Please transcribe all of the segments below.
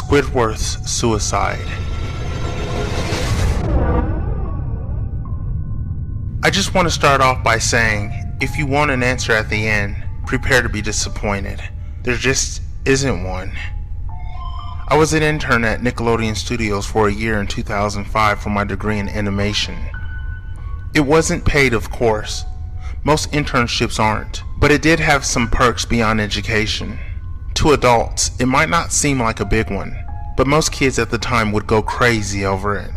Squidwards Suicide. I just want to start off by saying, if you want an answer at the end, prepare to be disappointed. There just isn't one. I was an intern at Nickelodeon Studios for a year in 2005 for my degree in animation. It wasn't paid, of course. Most internships aren't, but it did have some perks beyond education. To adults, it might not seem like a big one, but most kids at the time would go crazy over it.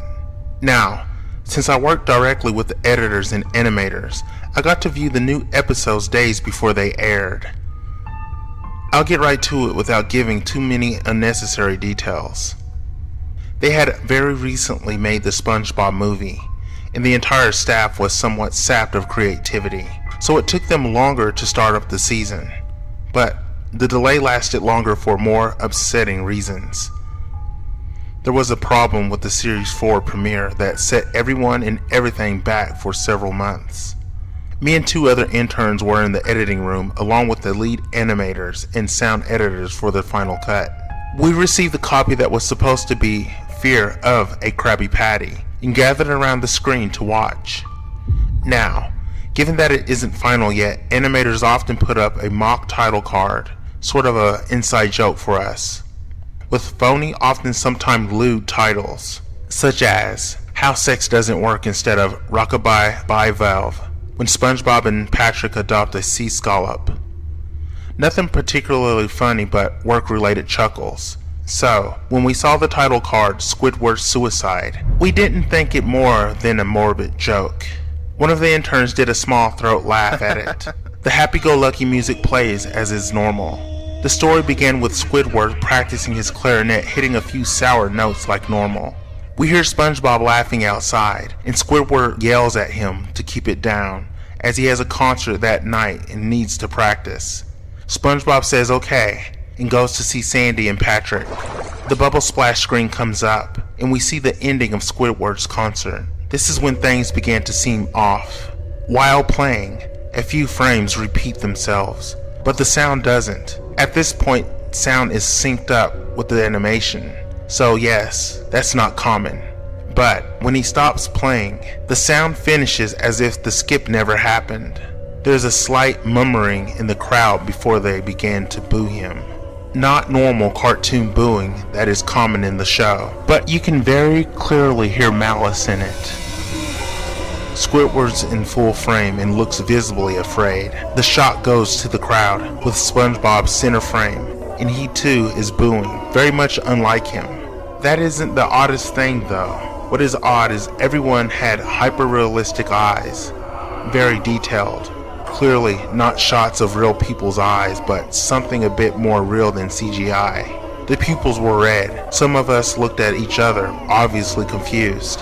Now, since I worked directly with the editors and animators, I got to view the new episodes days before they aired. I'll get right to it without giving too many unnecessary details. They had very recently made the SpongeBob movie, and the entire staff was somewhat sapped of creativity, so it took them longer to start up the season. But the delay lasted longer for more upsetting reasons. There was a problem with the Series 4 premiere that set everyone and everything back for several months. Me and two other interns were in the editing room along with the lead animators and sound editors for the final cut. We received the copy that was supposed to be Fear of a Krabby Patty and gathered around the screen to watch. Now, given that it isn't final yet, animators often put up a mock title card, sort of an inside joke for us, with phony, often sometimes lewd titles, such as How Sex Doesn't Work instead of Rockabye by Valve, when SpongeBob and Patrick adopt a sea scallop. Nothing particularly funny but work-related chuckles. So, when we saw the title card, Squidwards Suicide, we didn't think it more than a morbid joke. One of the interns did a small throat laugh at it. The happy-go-lucky music plays as is normal. The story began with Squidward practicing his clarinet, hitting a few sour notes like normal. We hear SpongeBob laughing outside, and Squidward yells at him to keep it down, as he has a concert that night and needs to practice. SpongeBob says okay, and goes to see Sandy and Patrick. The bubble splash screen comes up, and we see the ending of Squidward's concert. This is when things began to seem off. While playing, a few frames repeat themselves, but the sound doesn't. At this point, sound is synced up with the animation, so yes, that's not common. But when he stops playing, the sound finishes as if the skip never happened. There's a slight murmuring in the crowd before they begin to boo him. Not normal cartoon booing that is common in the show, but you can very clearly hear malice in it. Squidward's in full frame and looks visibly afraid. The shot goes to the crowd, with SpongeBob center frame, and he too is booing, very much unlike him. That isn't the oddest thing though. What is odd is everyone had hyper-realistic eyes, very detailed. Clearly not shots of real people's eyes, but something a bit more real than CGI. The pupils were red. Some of us looked at each other, obviously confused.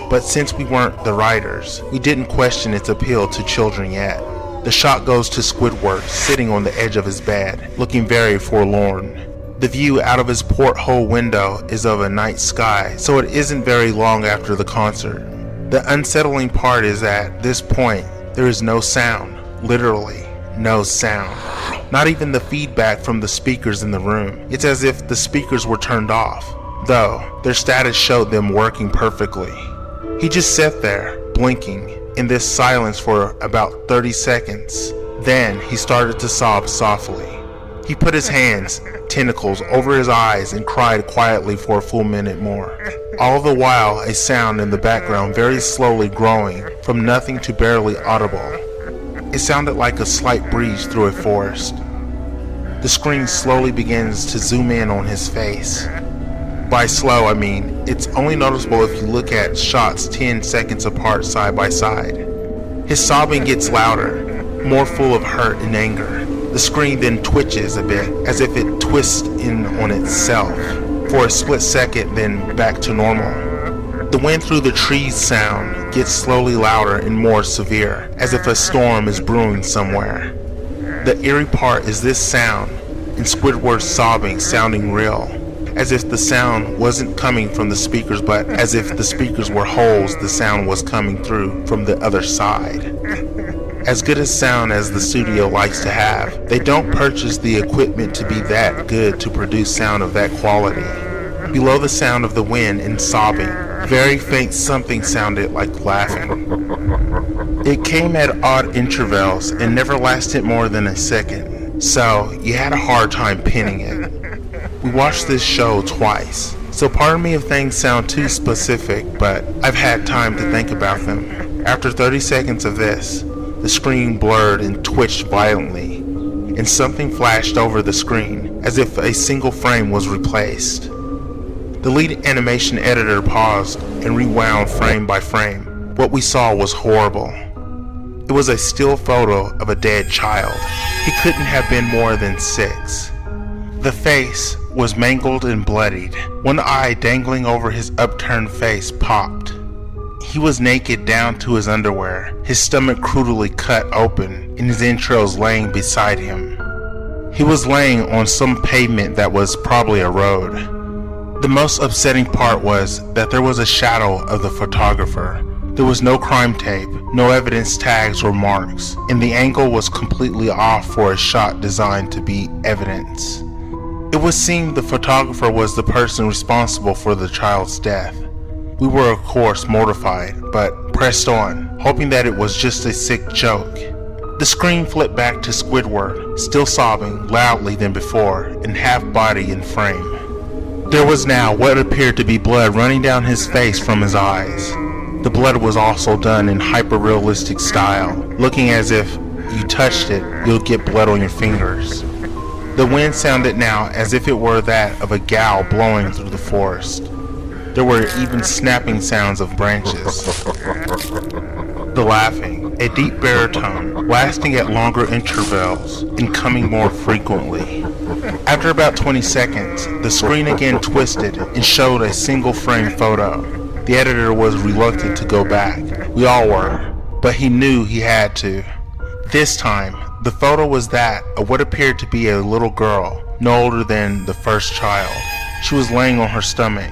But since we weren't the writers, we didn't question its appeal to children yet. The shot goes to Squidward, sitting on the edge of his bed, looking very forlorn. The view out of his porthole window is of a night sky, so it isn't very long after the concert. The unsettling part is that at this point, there is no sound, literally no sound. Not even the feedback from the speakers in the room. It's as if the speakers were turned off, though their status showed them working perfectly. He just sat there, blinking, in this silence for about 30 seconds. Then he started to sob softly. He put his hands, tentacles, over his eyes and cried quietly for a full minute more. All the while, a sound in the background very slowly growing from nothing to barely audible. It sounded like a slight breeze through a forest. The screen slowly begins to zoom in on his face. By slow, I mean, it's only noticeable if you look at shots 10 seconds apart side by side. His sobbing gets louder, more full of hurt and anger. The screen then twitches a bit, as if it twists in on itself, for a split second, then back to normal. The wind through the trees sound gets slowly louder and more severe, as if a storm is brewing somewhere. The eerie part is this sound, and Squidward's sobbing sounding real, as if the sound wasn't coming from the speakers, but as if the speakers were holes the sound was coming through from the other side. As good a sound as the studio likes to have, they don't purchase the equipment to be that good to produce sound of that quality. Below the sound of the wind and sobbing, very faint something sounded like laughing. It came at odd intervals and never lasted more than a second, so you had a hard time pinning it. We watched this show twice, so pardon me if things sound too specific, but I've had time to think about them. After 30 seconds of this, the screen blurred and twitched violently, and something flashed over the screen as if a single frame was replaced. The lead animation editor paused and rewound frame by frame. What we saw was horrible. It was a still photo of a dead child. He couldn't have been more than 6. The face was mangled and bloodied. One eye dangling over his upturned face popped. He was naked down to his underwear, his stomach crudely cut open, and his entrails laying beside him. He was laying on some pavement that was probably a road. The most upsetting part was that there was a shadow of the photographer. There was no crime tape, no evidence tags or marks, and the angle was completely off for a shot designed to be evidence. It would seem the photographer was the person responsible for the child's death. We were of course mortified, but pressed on, hoping that it was just a sick joke. The screen flipped back to Squidward, still sobbing loudly than before, and half body in frame. There was now what appeared to be blood running down his face from his eyes. The blood was also done in hyper-realistic style, looking as if you touched it, you'll get blood on your fingers. The wind sounded now as if it were that of a gale blowing through the forest. There were even snapping sounds of branches. The laughing, a deep baritone, lasting at longer intervals and coming more frequently. After about 20 seconds, the screen again twisted and showed a single frame photo. The editor was reluctant to go back. We all were, but he knew he had to. This time, the photo was that of what appeared to be a little girl, no older than the first child. She was laying on her stomach,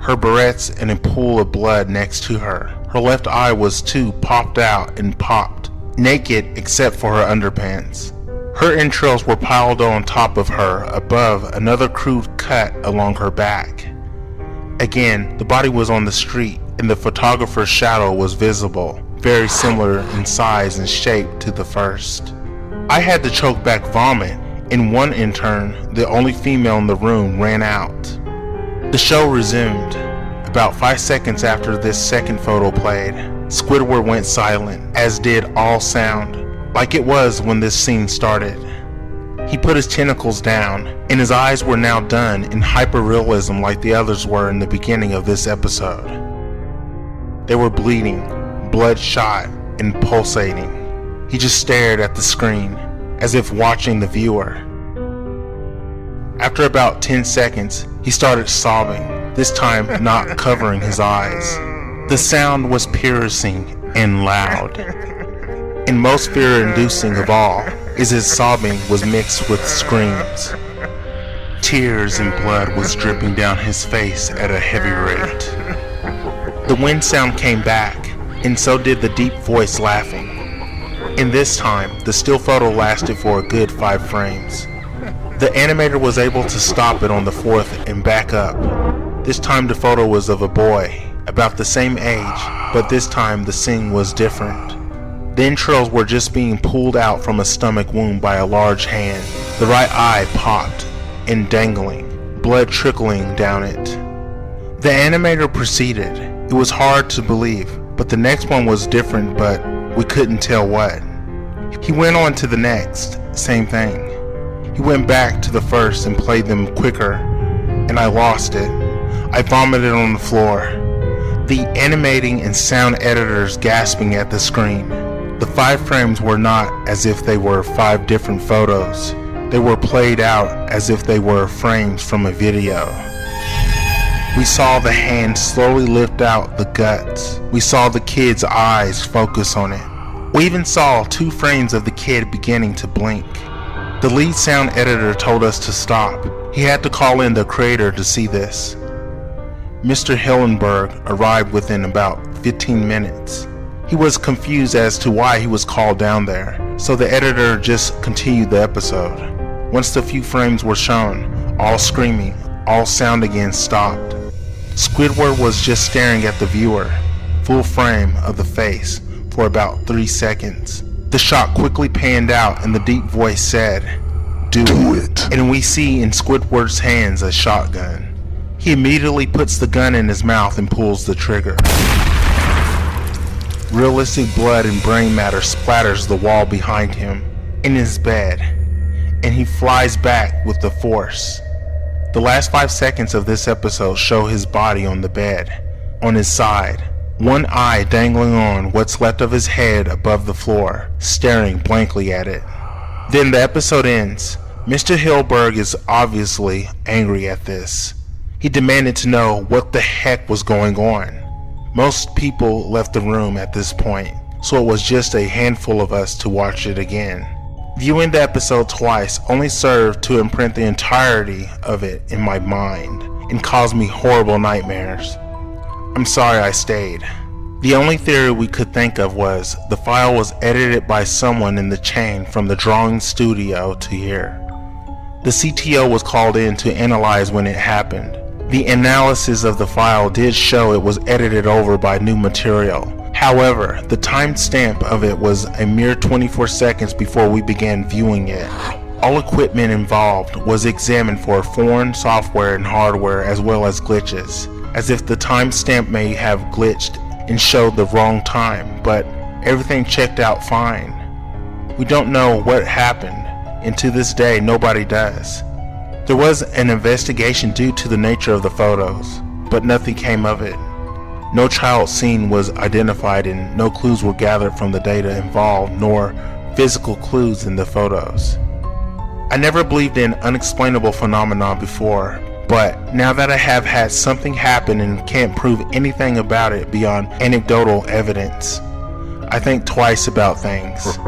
her barrettes in a pool of blood next to her. Her left eye was too popped out and popped, naked except for her underpants. Her entrails were piled on top of her, above another crude cut along her back. Again, the body was on the street, and the photographer's shadow was visible, very similar in size and shape to the first. I had to choke back vomit, and one intern, the only female in the room, ran out. The show resumed. About 5 seconds after this second photo played, Squidward went silent, as did all sound, like it was when this scene started. He put his tentacles down, and his eyes were now done in hyper-realism like the others were in the beginning of this episode. They were bleeding, bloodshot, and pulsating. He just stared at the screen, as if watching the viewer. After about 10 seconds, he started sobbing, this time not covering his eyes. The sound was piercing and loud. And most fear-inducing of all is his sobbing was mixed with screams. Tears and blood was dripping down his face at a heavy rate. The wind sound came back, and so did the deep voice laughing. And this time, the still photo lasted for a good 5 frames. The animator was able to stop it on the 4th and back up. This time the photo was of a boy, about the same age, but this time the scene was different. The entrails were just being pulled out from a stomach wound by a large hand. The right eye popped and dangling, blood trickling down it. The animator proceeded. It was hard to believe, but the next one was different, but we couldn't tell what. He went on to the next, same thing. He went back to the first and played them quicker, and I lost it. I vomited on the floor. The animating and sound editors gasping at the screen. The 5 frames were not as if they were 5 different photos. They were played out as if they were frames from a video. We saw the hand slowly lift out the guts. We saw the kid's eyes focus on it. We even saw 2 frames of the kid beginning to blink. The lead sound editor told us to stop. He had to call in the creator to see this. Mr. Hillenberg arrived within about 15 minutes. He was confused as to why he was called down there, so the editor just continued the episode. Once the few frames were shown, all screaming, all sound again stopped. Squidward was just staring at the viewer, full frame of the face, for about 3 seconds. The shot quickly panned out and the deep voice said, "Do it." And we see in Squidward's hands a shotgun. He immediately puts the gun in his mouth and pulls the trigger. Realistic blood and brain matter splatters the wall behind him, in his bed, and he flies back with the force. The last 5 seconds of this episode show his body on the bed, on his side, one eye dangling on what's left of his head above the floor, staring blankly at it. Then the episode ends. Mr. Hilberg is obviously angry at this. He demanded to know what the heck was going on. Most people left the room at this point, so it was just a handful of us to watch it again. Viewing the episode twice only served to imprint the entirety of it in my mind and caused me horrible nightmares. I'm sorry I stayed. The only theory we could think of was the file was edited by someone in the chain from the drawing studio to here. The CTO was called in to analyze when it happened. The analysis of the file did show it was edited over by new material. However, the timestamp of it was a mere 24 seconds before we began viewing it. All equipment involved was examined for foreign software and hardware as well as glitches, as if the timestamp may have glitched and showed the wrong time, but everything checked out fine. We don't know what happened, and to this day nobody does. There was an investigation due to the nature of the photos, but nothing came of it. No child scene was identified and no clues were gathered from the data involved, nor physical clues in the photos. I never believed in unexplainable phenomena before, but now that I have had something happen and can't prove anything about it beyond anecdotal evidence, I think twice about things.